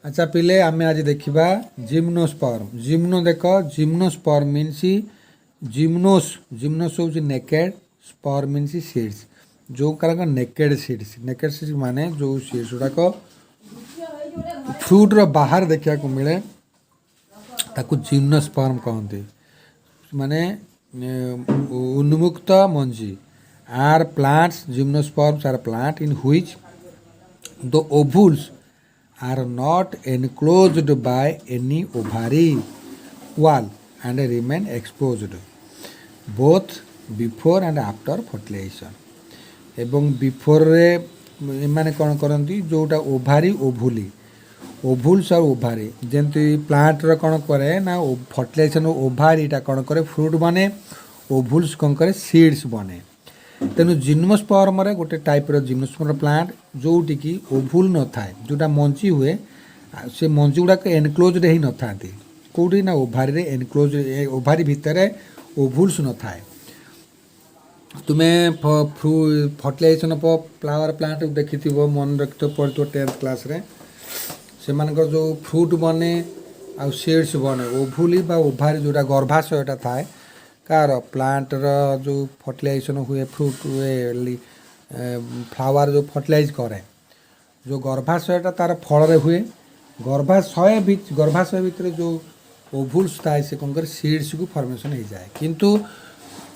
अच्छा पिले आमे आज देखिबा जिम्नोस्पर्म। जिम्नो देख जिम्नोस्पर्म मीन्स जिम्नोस होची नेकेड, स्पर्म मीन्स सीड्स। जो कारण नेकेड सीड्स माने जो सीड्स गुड़ाक फ्रूट रो बाहर देखा को मिले ताकू जिम्नोस्पर्म कहते। माने उन्मुक्त मंजी are plants. Gymnosperms are plant in which the ovules are not enclosed by any ovary wall and remain exposed both before and after fertilization। एवं बिफोर रे एमाने कौन करती जोटा ओभारी ओभुली ओभुल्स और ओभारी जमती प्लांट रो कौन करे ना फर्टिलाइजेशन ओभारीटा कौन करे फ्रूट बने, ओभुल्स कौन करे सीड्स बने। तेणु जिम्नोस्पर्म रे गोटे टाइप रो जिम्नोस्पर्म प्लांट जोटी की ओभुल न थाए, जोटा मंजी हुए से मंजी गुड़ाक एनक्लोज ही न था कौटी ना ओभारी रे एनक्लोज ओभारी भितर ओभुल्स न थाए। तुम्हें फर्टिलाइजेशन ऑफ फ्लावर प्लांट देखी मन रखी पढ़ो 10th क्लास रे से जो फ्रूट बने आ सीड्स बने ओभुली बा ओभारी जोटा गर्भाशयटा थाए कार प्लांट जो फर्टिलाइजेशन हुए फ्रूट हुए फ्लावर जो फर्टिलाइज करे जो गर्भाशयटा तार फल हुए गर्भाशय भितर जो ओभुल्स थाए से कौन कर सीड्स को फॉर्मेशन हो जाए। किंतु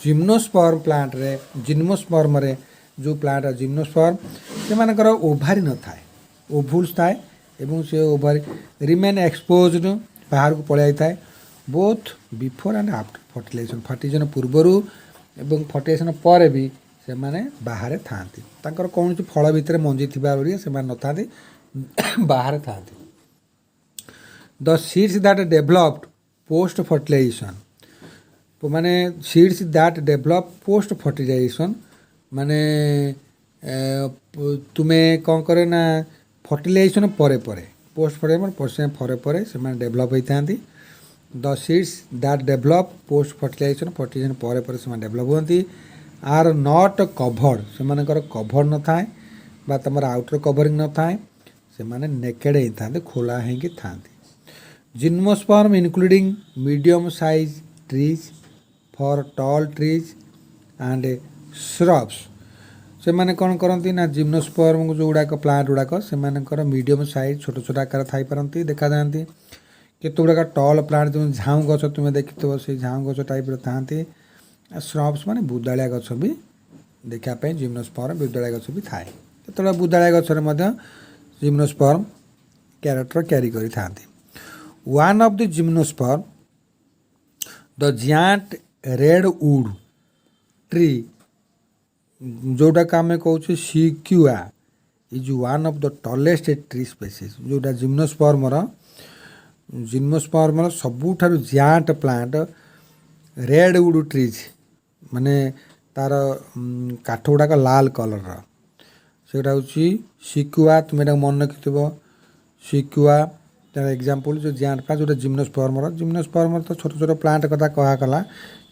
जिम्नोस्पर्म प्लांट रे जिम्नोस्पर्म रे जो प्लांट है जिम्नोस्पर्म से मानकर ओभारी न थाए, ओभुल्स थाए एवं से ओभारी रिमेन एक्सपोज्ड बाहर को पड़े जाए both before and after fertilization. Fertilization पूर्वर एवं फर्टिलाइजेशन पर भी से माने बाहर थांती तांकर कौन फल भितर मंजी थिबा से न थांती बाहर थांती। The seeds that developed post fertilization माने seeds that develop post fertilization माने तुम्हें कौन करे ना फर्टिलाइजेशन परे परे पोस्ट फर्टिलाइजेशन परे परे से माने डेवलप होता। The seeds that develop post fertilisation fertilisation परे परे से डेवलप होती आर नॉट कभर्ड से कभर न थाए बा तुम आउटर कवरिंग न थाए से माने नेकेड होता खोला होगी था। Gymnosperm including medium size trees for tall trees and shrubs से माने कौन करती ना जिम्नोस्पर्म जो गुड़ाक प्लांट गुड़ाक से मीडियम साइज छोट छोट आकार थी पारती देखा जाती। केते गुड़ाक टॉल प्लांट जो झाऊ गछ तुम्हें देखी से झाऊ गछ टाइप था। श्रब्स माने बुदालिया गछ भी देखापी जिम्नोस्पर्म बुदालिया गछ भी थाए केत बुदालिया गचर जिम्नोस्पर्म क्यारेक्टर क्यारी करी थांती। One of the gymnosperm the giant redwood tree जोटा का आम कौचे sequoia is one of the tallest tree species जोटा जिम्नोस्पर्म सबुठारु giant plant redwood trees माने तार काठ गुड़ाक लाल कलर सेटा हूँ सिक्युआ तुम्हें मन रखि सिक्युआ तार एग्जांपल जो जायंट प्लांट जोटा जिम्नोस्पर्म तो छोट छोट प्लांट कथा कहला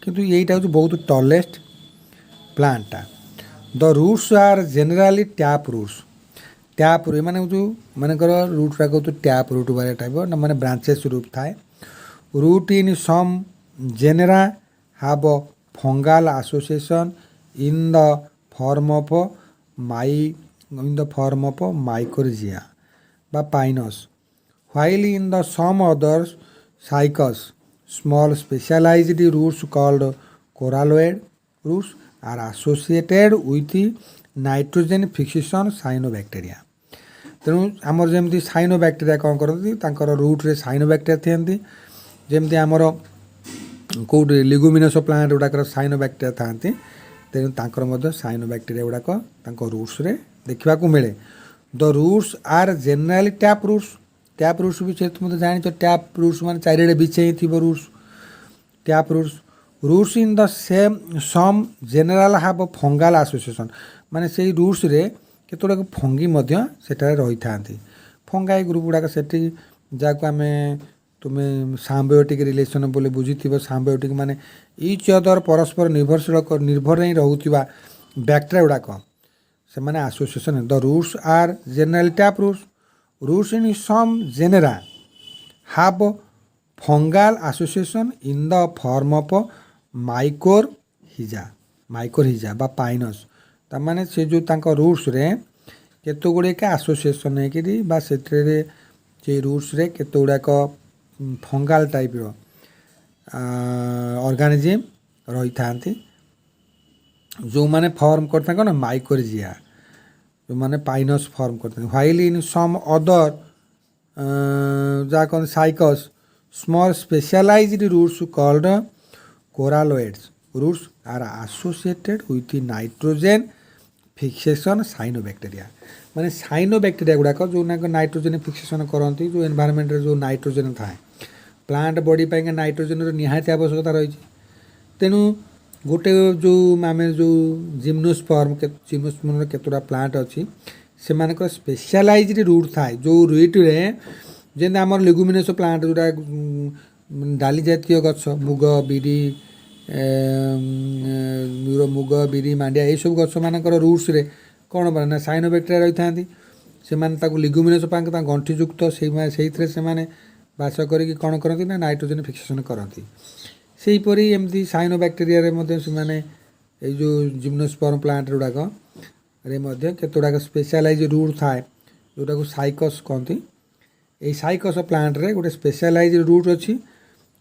किंतु यहीटा हूँ बहुत टॉलेस्ट प्लांटा। The roots are generally tap root माने जो मानकर रूट गुड़ाक हूँ टैप रूट वाला टाइप ना माने ब्रांचेस रूट थाए। Root in some genera have a fungal association in the form of mycorrhiza by pinus, while in the some others cycas small specialized roots called coralloid roots are associated with nitrogen fixation cyanobacteria। तेणु आमर जमी साइनोबैक्टेरिया कौन करती रूट्रे साइनोबैक्टेरिया थी जमी आमर कौटे लिगुमिनस plant गुड़ाक साइनोबैक्टेरिया थांती तेणु साइनोबैक्टेरिया गुड़ाक roots रे देखा मिले। The roots are generally tap roots भी तुम जान टैप रूट्स मान चारिड़े बिछे थी roots tap roots in the same some general have fungal association माने से रूट्स रे केत गुड़ाक फंगी सेठारे रही था फंगाई ग्रुप गुड़ाक से जहाँ आम तुम्हें साम्बायोटिक रिलेशन बोले बुझी साम्बायोटिक माने इच अदर परस्पर निर्भर ही रोकवा बैक्टेरिया गुड़ाक से association. The roots are generally tap roots Roots in some genera have fungal association in the form of mycorrhiza mycorrhiza बा पाइनस तार से जो तांको रूट्स रे केत गुड़े के आसोसिएसन है बा से रूट्स रे केत गुड़ाक फंगाल टाइप रो ऑर्गेनिज्म रही था जो माने फॉर्म करते हैं माइकोरजिया जो माने पाइनस फॉर्म करते हैं व्हाइल इन सम अदर जहाँ कहते Cycas small specialized roots called coralloids roots are associated with nitrogen fixation cyanobacteria माने साइनोबैक्टीरिया गुड़ाक जो नाइट्रोजन फिक्सेशन करती जो एनवायरनमेंट जो नाइट्रोजन थाए प्लांट बॉडी पाई नाइट्रोजन निहाती आवश्यकता रही तेणु गोटे जो आम जो जिम्नोस्पर्म केतोटा प्लांट अच्छी से स्पेशलाइज्ड रूट थाए जो रूट रे जेन आम लिगुमिनस प्लांट जोटा डाली जातीय गछ मुग बिरी मुग बिरी मांडिया ये सब गछ मान रूट्स रे कौन बना साइनोबैक्टीरिया रही था से लिगुमिनस पाक गंठीयुक्त से बास करी कौन करती ना नाइट्रोजन फिक्सेशन करती सेहीपरी एमती साइनोबैक्टीरिया से जो जिम्नोस्पर्म प्लांट गुड़ाक केतोड़ाक स्पेशलाइज रूट थाए जोटा को साइकस कहती यही साइकस प्लांट रे गोटे स्पेशलाइज रूट अच्छी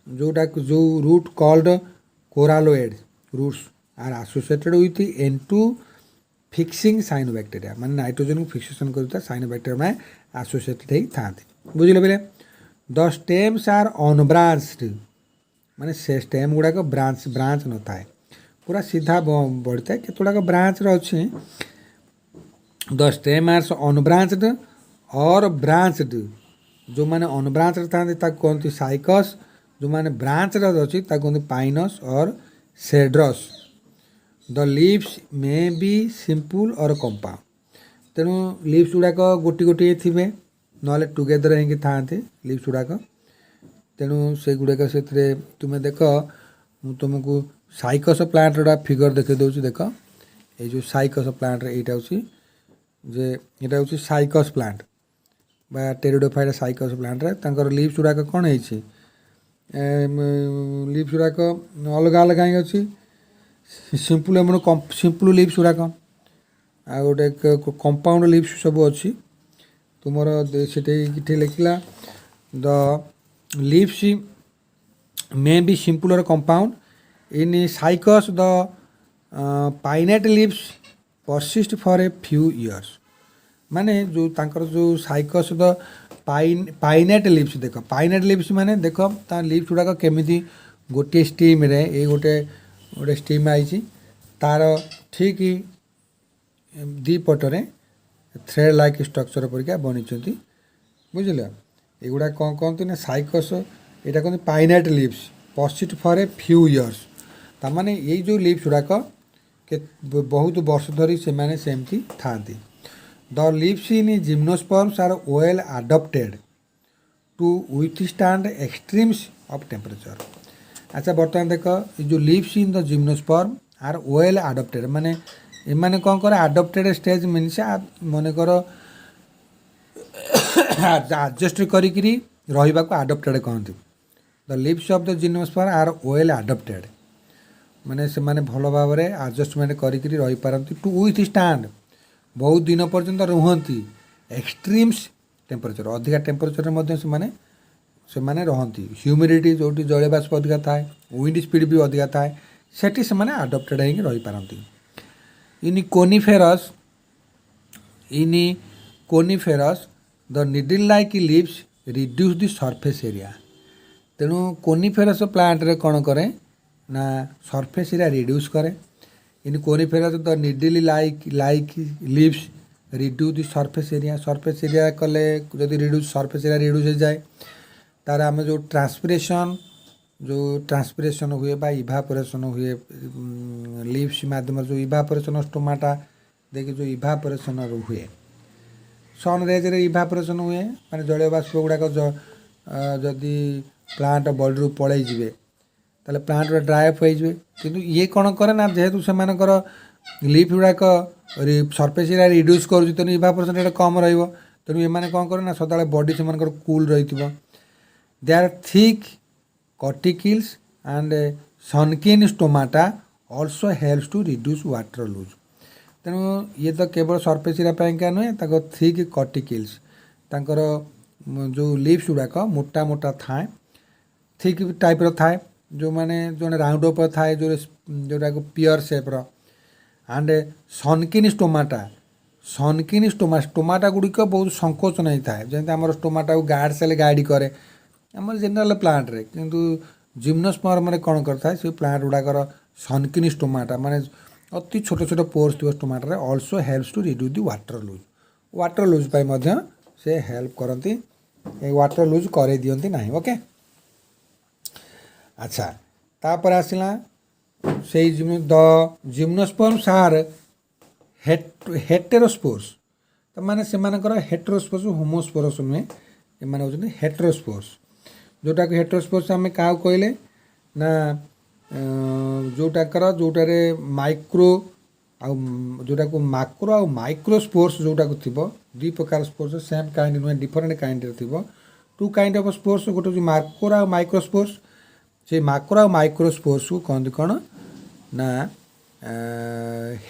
जोटा जो root called coralloid roots are associated with N2 fixing cyanobacteria माने नाइट्रोजन को फिक्सेशन करता साइनोबैक्टीरिया में एसोसिएटेड ही था बुझे बोले द स्टेम्स आर अनब्रांच्ड माने से स्टेम गुड़ाक ब्रांच न थाए पूरा सीधा बढ़ता है केतोड़ाक ब्रांच अच्छी द स्टेम आर अनब्रांच्ड और ब्रांच्ड जो माने अनब्रांच्ड था कहते साइकस जो माने ब्रांच अच्छी कहते पाइनस और cedrus the leaves may be simple or compound तेणु लीव्स गुड़ाक गोटी गोटी थे ना टुगेदर होंगे था लीव्स गुड़ाक तेणु से गुड़ाक से तुम्हें देख तुमको साइकस प्लांट गुड़ा फिगर देखे दूसरी देख ये जो साइकस प्लांट यहाँ हूँ जे यहाँ हूँ साइकस प्लांट बा टेरिडोफाइटा साइकस प्लांट रे लीव्स गुड़ाक कौन है लीव्स गुड़ाक अलग अलग ही अच्छी सिंपल एम सिंपल लीव्स गुड़ाक आ गोटे कंपाउंड लीव्स सब अच्छी तुमर से लिखला the leaves may be simple or compound in Cycas the pinnate leaves persist for a few years माने जो तांकर जो साइकस द पाइनेट लीव्स देख पाइनेट लीव्स माने देख ता लीव्स गुड़ाक केमिति गोटे स्टीम रे ये गोटे गोटे स्टीम आई तार ठीक दी पटरे थ्रेड लाइक स्ट्रक्चर परिका बनी बुझिल एगुड़ा कौन कहते ना साइकस यहाँ कहते pinnate leaves persist for a few years तार ये जो लीव्स गुड़ाक बहुत वर्ष धरी से सेमती था the leaves in gymnosperms are well adapted to withstand extremes of temperature अच्छा बर्तमान देख ये जो leaves in the gymnosperm are well adapted माने एमाने कौन करे अडॉप्टेड स्टेज मीन्स मनकर एडजस्ट करी रहा को अडॉप्टेड कहते the leaves of the gymnosperm are well adapted माने से माने भल भाव में एडजस्टमेंट करी रही पारती टू विथ स्टैंड बहुत दिन पर्यंत रुहति एक्सट्रीम्स टेम्परेचर अधिका टेम्परेचर से माने रहती ह्यूमिडिटी जो जल बाष्प अधिका थाए विंड स्पीड भी अधिका थाए सेठी से माने अडॉप्टेड होकर रही पारती in coniferous the needle like leaves reduce the surface area तेणु कोनिफेरस प्लांट रे कौन करे ना सरफेस एरिया रिड्यूस करे in coniferous the needle like leaves reduce the surface area कले जदि रिड्यूस सरफेस एरिया रिड्यूस हो जाए तार आम जो ट्रांसपिरेशन हुए बा इभापोरेशन हुए लीव्स माध्यम जो इभापोरेशन स्टोमाटा देखिए जो इभापोरेशन हुए सन रेज रे इभापोरेशन हुए माने जलीय बाष्प गुड़ाक जदि प्लांट बॉडी पलि जाए ताले प्लांट ड्राई अप हो किंतु ये कौन करे ना जेहेतु से लीफ गुड़ाक सरफेस एरिया रिड्यूस कर इभापोरेशन रेट कम रही तेणु एमाने कौन करे ना सदा बॉडी से कूल रही they are thick corticals and sunken stomata also helps to reduce water loss तेणु ये तो केवल सरफेस एरिया नुहे थिक कॉर्टिकल्स तांकर जो लिप्स गुड़ाक मोटा मोटा थाए थिक टाइप थाए जो मैंने जो राउंड अप थाए जोटा पियर सेप्र एंड सनकिन स्टोमाटा गुड़िक बहुत संकोचन होता है जमी आम स्टोमाटा को गार्ड सेल गाइड करे आम जेनेल प्लांट रे किंतु जिम्नोस्पर्म कौन करता से प्लांट गुड़ाकर सनकिन स्टोमाटा माने अति छोट छोट पोर्स थी stomata also helps to reduce the water loss से हेल्प करती वाटर लूज कर दियंती नहीं ओके अच्छा तापर आसला से द जिम्नोस्पर्म्स आर हेटेरोस्पोर्स तो माने से हेटेरोस्पोर्स होमोस्पोरस नुहे एमाने होचंती हेटेरोस्पोर्स जोटा कि हेटेरोस्पोर्स आम क्या कहले ना जोटाकर जोटारे माइक्रो जोटा को माक्रो आ माइक्रो स्पोर्स जोटा को थी दुई प्रकार स्पोर्स सेम काइंड नुहे डिफरेंट काइंड थी टू काइंड ऑफ स्पोर्स गोटे माक्रो आ माइक्रो स्पोर्स से माक्रो आ माइक्रो स्पोर्स को कहते कौन ना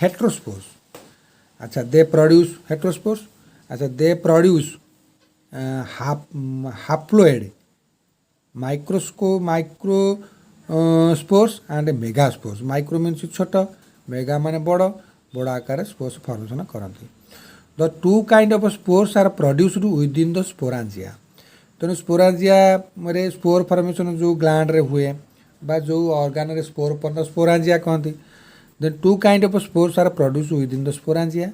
हेटेरोस्पोर्स अच्छा दे प्रोड्यूस हेटेरोस्पोर्स अच्छा they produce haploid microspores and megaspores micro means छोट मेगा माने बड़ बड़ आकार स्पोर्स फॉर्मेशन करती the two kind of spores are produced within the sporangia तेणु स्पोरांजिया रे स्पोर फॉर्मेशन जो ग्लैंड रे हुए बा जो ऑर्गन रे स्पोर पर स्पोरांजिया कहती then two kind of spores are produced within the sporangia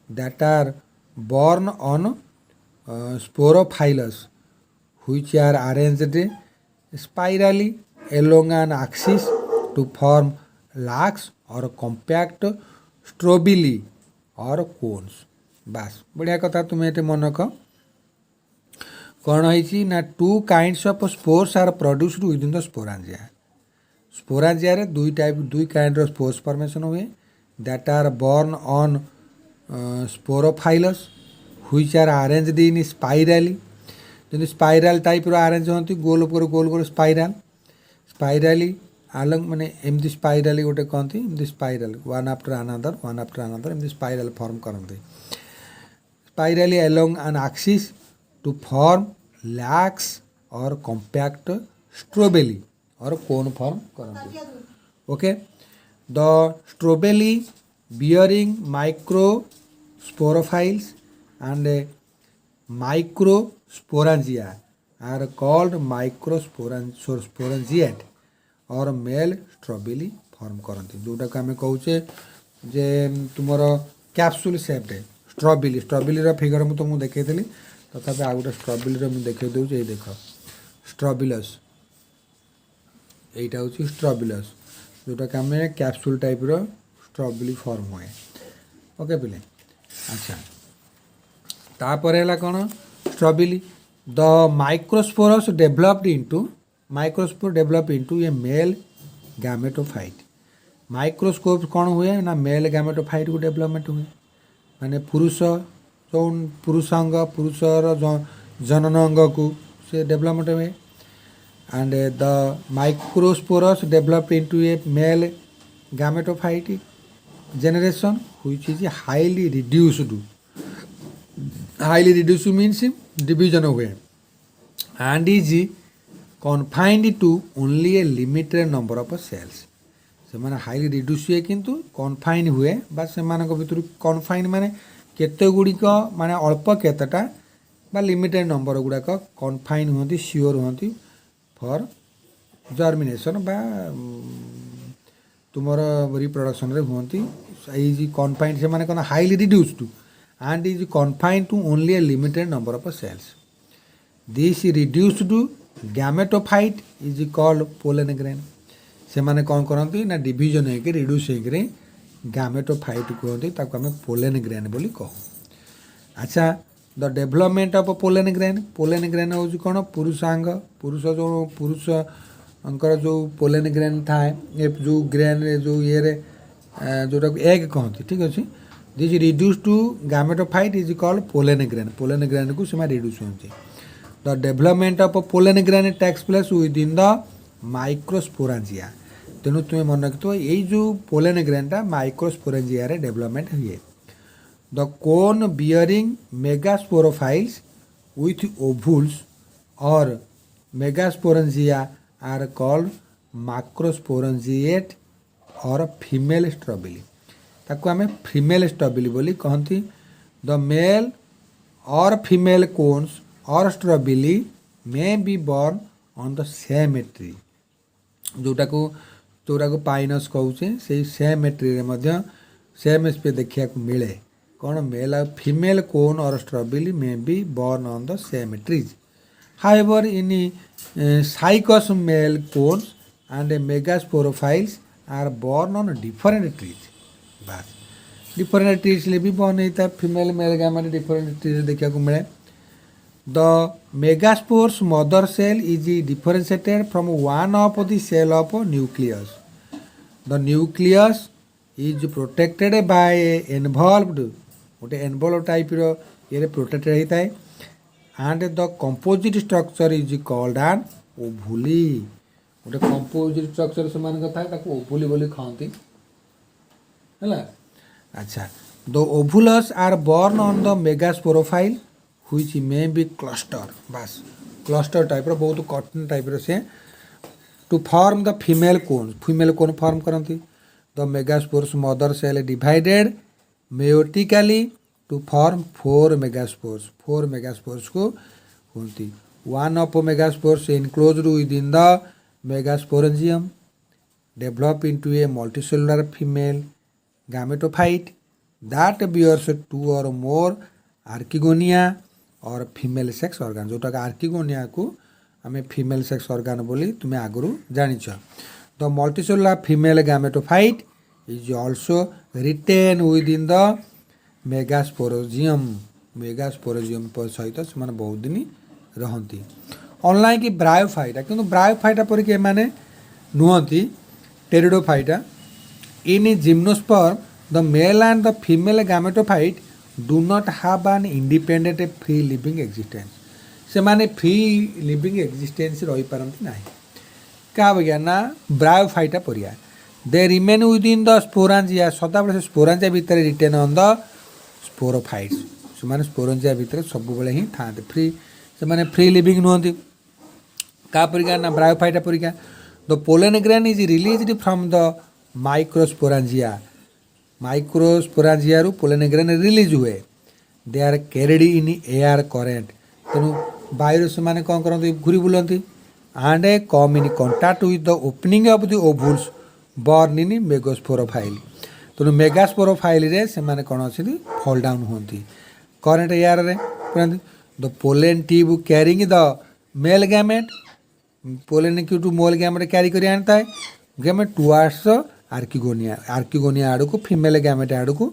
that are born on sporophyllus which are arranged spirally along an axis to form lax or compact strobili or cones बास बढ़िया कथा तुम्हें ये मन रख कौन है ना two kinds of spores are produced within the sporangia रे दुई काइंड ऑफ स्पोर्स फॉर्मेशन हुए that are borne on sporophylls which are arranged in spirally जो स्पाइराल टाइप रो अरेंज होती गोल पर गोल गोल स्पाइराली आलंग माने एमती स्पाइराली गोटे कहती एमती स्पाइराल वन आफ्टर अनदर एमती स्पाइराल फॉर्म करते spirally along an axis to form lax or compact strobili or cone form करते okay the strobili bearing microsporophiles and microsporangia are called microsporangiate or male strobili form करती जोटा को आम कहे जे तुमर capsule सेप्ड स्ट्रॉबेली figure मुझे तुमको देखी तथा आउ गोटे स्ट्रॉबेली मुझे देखे दूसरी ये देख स्ट्रॉबेलस यहीटा हूँ स्ट्रॉबेलस जोटा कि आम कैप्सूल टाइप स्ट्रॉबेरी फॉर्म हुए ओके पिले अच्छा तापर है कौन strawberry the microspores developed into a male gametophyte microscope कौन हुए ना मेल गैमेटोफाइट को डेवलपमेंट हुए माने पुरुष जो पुरुषांग पुरुषर जनन अंग को से डेवलपमेंट हुए and the microspores developed into a male gametophyte generation which is highly reduced means division हुए and is confined to only a limited number of cells से माने हाईली रिड्यूस हुए किंतु कन्फाइन हुए बा से भर कन्फाइन माने केते गुड़िक माने अल्प केतेटा बा लिमिटेड नंबर गुड़ाक कन्फाइन हुंती श्योर हुंती फॉर जर्मिनेशन बा तुमर रिप्रोडक्शन रे हुंती इज कन्फाइंड से माने कोन highly reduced to and is confined to only a limited number of cells this reduced gametophyte is called pollen grain से माने कौन करती ना डिविजन होकर रिड्यूस होकर गैमेटोफाइट कहते ताको आम पोलन ग्रेन बोली कहू अच्छा the development of pollen grain हूँ कौन पुरुषांग पुरुष जो पुरुष अंकर जो पोलन ग्रेन थाए जो ग्रेन जो ये जोटा एग कहती ठीक अच्छे this reduce to gametophyte is called pollen grain. Pollen grain को से रिड्यूस होती। The development of pollen grain takes place within the microsporangia. तेणु तुम्हें मन रखिथ यही जो पोलन ग्रेनटा माइक्रोस्पोरांजिया रे डेभलपमेंट हुए। The cone bearing megasporophylls with ovules or megasporangia are called macrosporangiate or female strawberry। ताको आमे फीमेल स्ट्रॉबेरी बोली कहती। द मेल और फीमेल कोन्स और strawberry may be borne on the same tree. जोटा को पाइनस कहूचे से सेम ट्री रे मध्य सेम स्पे देखा मिले। कौन मेल और female cone or strawberry may be borne on the same trees. However in Cycas male cones and megasporophylls are borne on different trees. बस different trees ले भी बॉर्न होता है female male gamete different trees देखा मिले। The megaspores mother cell is differentiated from one of the cell of nucleus. The nucleus is protected by involved गोटे involve type ये protected होता है। And the composite structure is called an ovule. गोटे composite structure से ovule बोली कहती है। अच्छा the ovules are borne on the megasporophyll which may be cluster. बस क्लस्टर टाइप बहुत कठिन टाइप से to form the female cone form करती। The megaspores mother cell divided meiotically to form 4 megaspores. 4 megaspores को होती। One of megaspores enclosed within the megasporangium develop into a multicellular female gametophyte that bears 2 or more archegonia or female sex organ. जोटा archegonia को आम female sex organ बोली तुम्हें आगु जानिछ। The multicellular female gametophyte is also retained within the megasporangium. Megasporangium सहित से बहुत दिन रहती। अनलाइक ब्रायोफाइटा किंतु ब्रायोफाइटा परिके माने नुहति pteridophyta. In gymnosperm the male and the female gametophyte do not have an independent free living existence। से माने फ्री लिविंग एक्जिस्टेंस रही पारती ना क्या बगिया ना ब्रायोफाइटा परिया। They remain within the sporangia सदाबले से स्पोरांजिया भितर रिटेन ऑन द स्पोरोफाइट्स। से माने स्पोरांजिया भितर सब बेले ही थाते फ्री से माने फ्री लिविंग नुहति का परिका ना ब्रायोफाइटा परिका। The pollen grain is released from the microsporangia. Microsporangia रु पोलन ग्रेन रिलीज हुए। They are carried in air current तेणु वायु से माने कौन करते घूरी बुलती and come in contact with the opening of the ovules borne in megasporophyll. तेणु मेगास्पोरोफाइल रे से माने कौन अच्छी फॉल डाउन होती करेंट एयर रे। The pollen tube carrying the male gamete pollen tube to male gamete carry कर आनता है गैमेट टुवर्ड्स आर्किगोनिया। आर्किगोनिया आड़ को फीमेल गैमेट आड़ को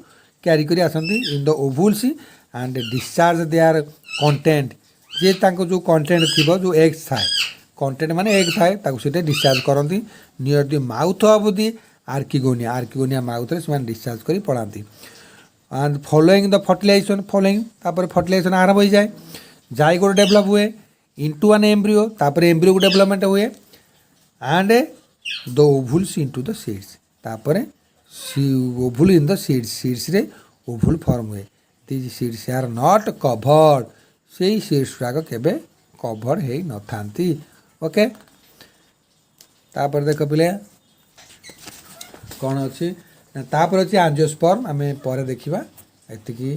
कैरी कर आसती in the ovules and discharge their content जे तांको जो कंटेंट थी जो एग्स थाए कंटेंट माने एग थाए ताको सेटे डिस्चार्ज करती near the mouth of the archegonia. Archegonia mouth रे से डिस्चार्ज करी पड़ाती and following the fertilization following तापर फर्टिलाइजेशन आरंभ हो जाए। जाइगोट डेवलप हुए इनटू एन एम्ब्रियो तापर एम्ब्रियो को डेवलपमेंट हुए and the ovules into the seeds तापर ovule in the seeds seeds रे ओवुल फॉर्म हुए। These seeds are not covered से सीड्स गुड़ाक केबे कवर हो न थांती। ओके तापर देख पिले कौन अच्छी तापर अच्छी आंजियोस्पर्म आम पर देखा एतिकी।